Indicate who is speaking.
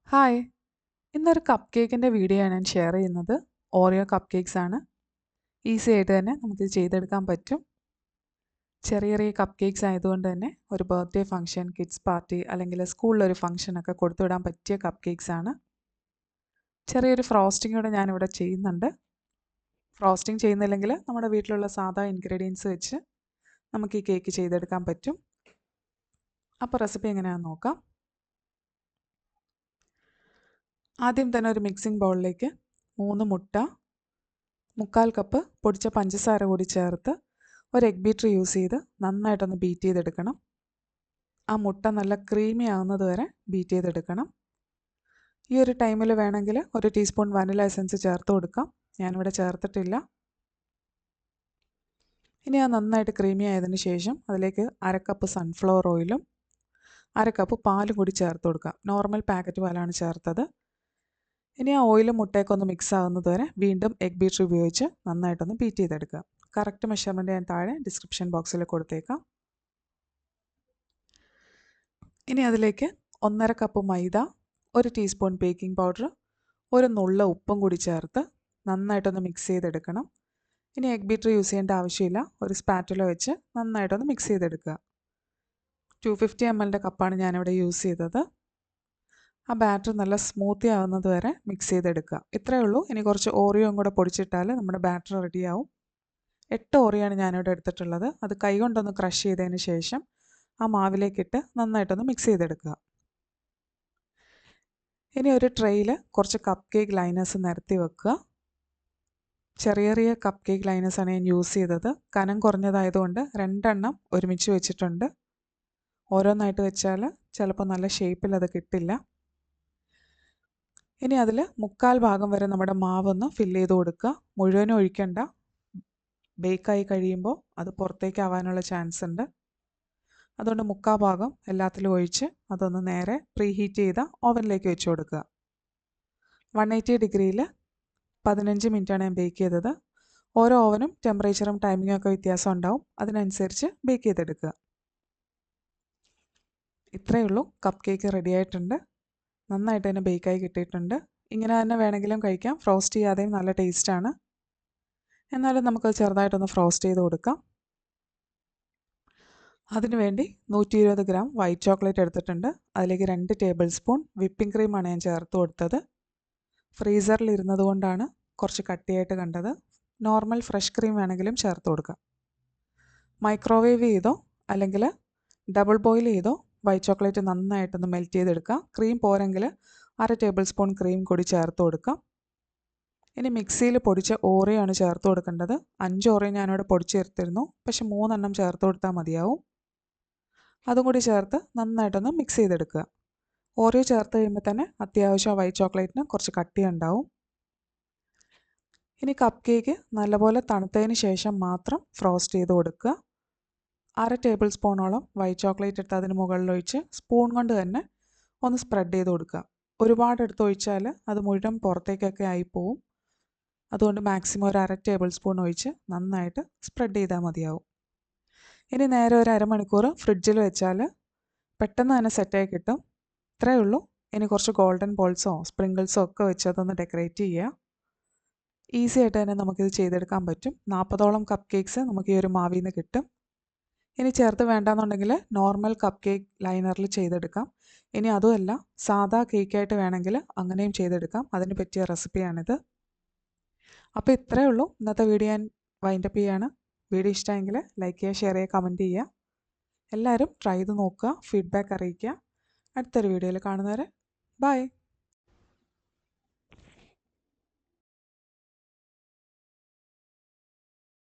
Speaker 1: Hi! ഇന്നൊരു cup കേക്കിൻ്റെ video ആണ് ഞാൻ ഷെയർ ചെയ്യുന്നത്. ഓറിയോ കപ്പ് കേക്ക്സ് ആണ്. ഈസി ആയിട്ട് തന്നെ നമുക്കിത് ചെയ്തെടുക്കാൻ പറ്റും. ചെറിയ ചെറിയ കപ്പ് കേക്ക്സ് ആയതുകൊണ്ട് തന്നെ ഒരു ബർത്ത്ഡേ ഫംഗ്ഷൻ, കിഡ്സ് പാർട്ടി അല്ലെങ്കിൽ സ്കൂളിലൊരു ഫംഗ്ഷനൊക്കെ കൊടുത്തുവിടാൻ പറ്റിയ കപ്പ് കേക്ക്സ് ആണ്. ചെറിയൊരു ഫ്രോസ്റ്റിംഗ് കൂടെ ഞാനിവിടെ ചെയ്യുന്നുണ്ട്. ഫ്രോസ്റ്റിംഗ് ചെയ്യുന്നില്ലെങ്കിൽ നമ്മുടെ വീട്ടിലുള്ള സാധാ ഇൻഗ്രീഡിയൻസ് വെച്ച് നമുക്ക് ഈ കേക്ക് ചെയ്തെടുക്കാൻ പറ്റും. അപ്പോൾ റെസിപ്പി എങ്ങനെയാണെന്ന് നോക്കാം. ആദ്യം തന്നെ ഒരു മിക്സിംഗ് ബൗളിലേക്ക് 3 മുട്ട, 1/4 കപ്പ് പൊടിച്ച പഞ്ചസാര കൂടി ചേർത്ത് ഒരു എഗ് ബീറ്റർ യൂസ് ചെയ്ത് നന്നായിട്ടൊന്ന് ബീറ്റ് ചെയ്തെടുക്കണം. ആ മുട്ട നല്ല ക്രീമി ആവുന്നത് വരെ ബീറ്റ് ചെയ്തെടുക്കണം. ഈ ഒരു ടൈമിൽ വേണമെങ്കിൽ ഒരു ടീസ്പൂൺ വനില എസൻസ് ചേർത്ത് കൊടുക്കാം. ഞാനിവിടെ ചേർത്തിട്ടില്ല. ഇനി അത് നന്നായിട്ട് ക്രീമി ആയതിന് ശേഷം അതിലേക്ക് 1/2 കപ്പ് സൺഫ്ലവർ ഓയിലും 1/2 കപ്പ് പാലും കൂടി ചേർത്ത് കൊടുക്കാം. നോർമൽ പാക്കറ്റ് പാലാണ് ചേർത്തത്. ഇനി ആ ഓയിലും മുട്ടയൊക്കെ ഒന്ന് മിക്സ് ആകുന്നത് വരെ വീണ്ടും എഗ് ബീറ്റർ ഉപയോഗിച്ച് നന്നായിട്ടൊന്ന് ബീറ്റ് ചെയ്തെടുക്കുക. കറക്റ്റ് മെഷർമെൻറ്റ് ഞാൻ താഴെ ഡിസ്ക്രിപ്ഷൻ ബോക്സിൽ കൊടുത്തേക്കാം. ഇനി അതിലേക്ക് 1/2 കപ്പ് മൈദ, 1 ടീസ്പൂൺ ബേക്കിംഗ് പൗഡർ, ഒരു നുള്ള ഉപ്പും കൂടി ചേർത്ത് നന്നായിട്ടൊന്ന് മിക്സ് ചെയ്തെടുക്കണം. ഇനി എഗ് ബീറ്റർ യൂസ് ചെയ്യേണ്ട ആവശ്യമില്ല. ഒരു സ്പാറ്റുല വെച്ച് നന്നായിട്ടൊന്ന് മിക്സ് ചെയ്തെടുക്കുക. 250 ml കപ്പാണ് ഞാനിവിടെ യൂസ് ചെയ്തത്. ആ ബാറ്റർ നല്ല സ്മൂത്തി ആവുന്നത് വരെ മിക്സ് ചെയ്തെടുക്കുക. ഇത്രയേ ഉള്ളൂ. ഇനി കുറച്ച് ഓറിയോയും കൂടെ പൊടിച്ചിട്ടാൽ നമ്മുടെ ബാറ്റർ റെഡിയാവും. 8 ഓറിയാണ് ഞാനിവിടെ എടുത്തിട്ടുള്ളത്. അത് കൈകൊണ്ടൊന്ന് ക്രഷ് ചെയ്തതിന് ശേഷം ആ മാവിലേക്കിട്ട് നന്നായിട്ടൊന്ന് മിക്സ് ചെയ്തെടുക്കുക. ഇനി ഒരു ട്രെയിൽ കുറച്ച് കപ്പ് കേക്ക് ലൈനേഴ്സ് നിരത്തി വെക്കുക. ചെറിയ ചെറിയ കപ്പ് കേക്ക് ലൈനേഴ്സാണ് ഞാൻ യൂസ് ചെയ്തത്. കനം കുറഞ്ഞതായതുകൊണ്ട് 2 എണ്ണം ഒരുമിച്ച് വെച്ചിട്ടുണ്ട്. ഓരോന്നായിട്ട് വെച്ചാൽ ചിലപ്പോൾ നല്ല ഷേപ്പിൽ അത് കിട്ടില്ല. ഇനി അതിൽ 1/4 ഭാഗം വരെ നമ്മുടെ മാവൊന്ന് ഫില്ല് ചെയ്ത് കൊടുക്കുക. മുഴുവനും ഒഴിക്കണ്ട. ബേക്കായി കഴിയുമ്പോൾ അത് പുറത്തേക്ക് ആവാനുള്ള ചാൻസ് ഉണ്ട്. അതുകൊണ്ട് 1/4 ഭാഗം എല്ലാത്തിലും ഒഴിച്ച് അതൊന്ന് നേരെ പ്രീ ഹീറ്റ് ചെയ്ത ഓവനിലേക്ക് വെച്ച് കൊടുക്കുക. 180 ഡിഗ്രിയിൽ 15 മിനിറ്റാണ് ഞാൻ ബേക്ക് ചെയ്തത്. ഓരോ ഓവനും ടെമ്പറേച്ചറും ടൈമിങ്ങും ഒക്കെ വ്യത്യാസം ഉണ്ടാവും. അതിനനുസരിച്ച് ബേക്ക് ചെയ്തെടുക്കുക. ഇത്രയേ ഉള്ളൂ. കപ്പ് കേക്ക് റെഡി ആയിട്ടുണ്ട്. നന്നായിട്ട് തന്നെ ബേക്കായി കിട്ടിയിട്ടുണ്ട്. ഇങ്ങനെ തന്നെ വേണമെങ്കിലും കഴിക്കാം. ഫ്രോസ്റ്റ് ചെയ്യാതെയും നല്ല ടേസ്റ്റാണ്. എന്നാലും നമുക്ക് ചെറുതായിട്ടൊന്ന് ഫ്രോസ്റ്റ് ചെയ്ത് കൊടുക്കാം. അതിനുവേണ്ടി 120 ഗ്രാം വൈറ്റ് ചോക്ലേറ്റ് എടുത്തിട്ടുണ്ട്. അതിലേക്ക് 2 ടേബിൾ സ്പൂൺ വിപ്പിംഗ് ക്രീമാണ് ഞാൻ ചേർത്ത് കൊടുത്തത്. ഫ്രീസറിൽ ഇരുന്നത് കൊണ്ടാണ് കുറച്ച് കട്ടിയായിട്ട് കണ്ടത്. നോർമൽ ഫ്രഷ് ക്രീം വേണമെങ്കിലും ചേർത്ത് കൊടുക്കാം. മൈക്രോവേവ് ചെയ്തോ അല്ലെങ്കിൽ ഡബിൾ ബോയിൽ ചെയ്തോ വൈറ്റ് ചോക്ലേറ്റ് നന്നായിട്ടൊന്ന് മെൽറ്റ് ചെയ്തെടുക്കാം. ക്രീം പോരെങ്കിൽ 1/2 ടേബിൾ സ്പൂൺ ക്രീം കൂടി ചേർത്ത് കൊടുക്കാം. ഇനി മിക്സിയിൽ പൊടിച്ച ഓറിയോ ആണ് ചേർത്ത് കൊടുക്കേണ്ടത്. 5 ഓറിയോ ഞാനിവിടെ പൊടിച്ചെടുത്തിരുന്നു. പക്ഷെ 3 എണ്ണം ചേർത്ത് കൊടുത്താൽ മതിയാവും. അതും കൂടി ചേർത്ത് നന്നായിട്ടൊന്ന് മിക്സ് ചെയ്തെടുക്കുക. ഓറിയോ ചേർത്ത് കഴിയുമ്പോൾ തന്നെ അത്യാവശ്യം വൈറ്റ് ചോക്ലേറ്റിന് കുറച്ച് കട്ടി ഉണ്ടാവും. ഇനി കപ്പ് കേക്ക് നല്ലപോലെ തണുത്തതിന് ശേഷം മാത്രം ഫ്രോസ്റ്റ് ചെയ്ത് കൊടുക്കുക. 1/2 ടേബിൾ സ്പൂണോളം വൈറ്റ് ചോക്ലേറ്റ് എടുത്ത് അതിന് മുകളിലൊഴിച്ച് സ്പൂൺ കൊണ്ട് തന്നെ ഒന്ന് സ്പ്രെഡ് ചെയ്ത് കൊടുക്കുക. ഒരുപാട് എടുത്ത് ഒഴിച്ചാൽ അത് മുഴുവൻ പുറത്തേക്കൊക്കെ ആയിപ്പോവും. അതുകൊണ്ട് മാക്സിമം ഒരു 1/2 ടേബിൾ സ്പൂൺ ഒഴിച്ച് നന്നായിട്ട് സ്പ്രെഡ് ചെയ്താൽ മതിയാവും. ഇനി നേരെ ഒരു അരമണിക്കൂർ ഫ്രിഡ്ജിൽ വെച്ചാൽ പെട്ടെന്ന് തന്നെ സെറ്റായി കിട്ടും. ഇത്രയേ ഉള്ളൂ. ഇനി കുറച്ച് ഗോൾഡൻ ബോൾസോ സ്പ്രിങ്കിൾസോ ഒക്കെ വെച്ച് അതൊന്ന് ഡെക്കറേറ്റ് ചെയ്യുക. ഈസി ആയിട്ട് തന്നെ നമുക്കിത് ചെയ്തെടുക്കാൻ പറ്റും. 40ഓളം കപ്പ് കേക്ക്സ് നമുക്ക് ഈ ഒരു മാവിൽ നിന്ന് കിട്ടും. ഇനി ചേർത്ത് വേണ്ടാന്നുണ്ടെങ്കിൽ നോർമൽ കപ്പ് കേക്ക് ലൈനറിൽ ചെയ്തെടുക്കാം. ഇനി അതുമല്ല സാധാ കേക്കായിട്ട് വേണമെങ്കിൽ അങ്ങനെയും ചെയ്തെടുക്കാം. അതിന് പറ്റിയ റെസിപ്പിയാണിത്. അപ്പോൾ ഇത്രയേ ഉള്ളൂ. ഇന്നത്തെ വീഡിയോ ഞാൻ വൈൻഡപ്പ് ചെയ്യാണ്. വീഡിയോ ഇഷ്ടമെങ്കിൽ ലൈക്ക് ചെയ്യുക, ഷെയർ ചെയ്യുക, കമൻറ്റ് ചെയ്യുക. എല്ലാവരും ട്രൈ ചെയ്ത് നോക്കുക, ഫീഡ്ബാക്ക് അറിയിക്കുക. അടുത്തൊരു വീഡിയോയിൽ കാണുന്നവരെ ബൈ.